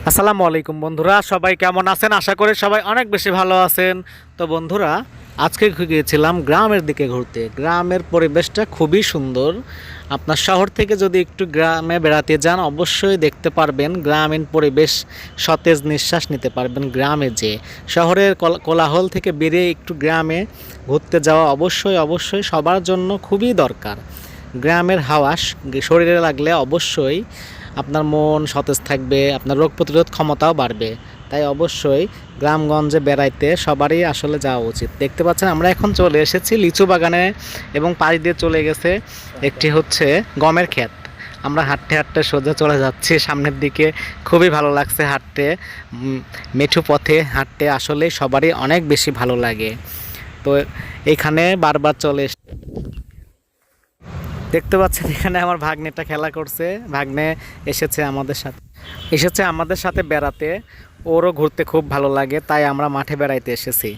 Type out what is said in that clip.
আসসালামু আলাইকুম বন্ধুরা, সবাই কেমন আছেন? আশা করি সবাই অনেক বেশি ভালো আছেন। তো বন্ধুরা, আজকে গিয়েছিলাম গ্রামের দিকে ঘুরতে। গ্রামের পরিবেশটা খুবই সুন্দর। আপনার শহর থেকে যদি একটু গ্রামে বেড়াতে যান, অবশ্যই দেখতে পারবেন গ্রামীণ পরিবেশ, সতেজ নিঃশ্বাস নিতে পারবেন গ্রামে। যে শহরের কোলাহল থেকে বেরিয়ে একটু গ্রামে ঘুরতে যাওয়া অবশ্যই অবশ্যই সবার জন্য খুবই দরকার। গ্রামের হাওয়া শরীরে লাগলে অবশ্যই আপনার মন সতেজ থাকবে, আপনার রোগ প্রতিরোধ ক্ষমতাও বাড়বে। তাই অবশ্যই গ্রামগঞ্জে বেড়াইতে সবারই আসলে যাওয়া উচিত। দেখতে পাচ্ছেন আমরা এখন চলে এসেছি লিচু বাগানে, এবং পাশ দিয়ে চলে গেছে একটি হচ্ছে গমের ক্ষেত। আমরা হাঁটতে হাঁটতে সোজা চলে যাচ্ছি সামনের দিকে। খুবই ভালো লাগছে হাঁটতে, মেঠু পথে হাঁটতে আসলে সবারই অনেক বেশি ভালো লাগে। তো এখানে বারবার চলে দেখতে পাচ্ছেন এখানে আমার ভাগ্নেটা খেলা করছে। ভাগ্নে এসেছে আমাদের সাথে বেড়াতে। ওরও ঘুরতে খুব ভালো লাগে, তাই আমরা মাঠে বেড়াইতে এসেছি।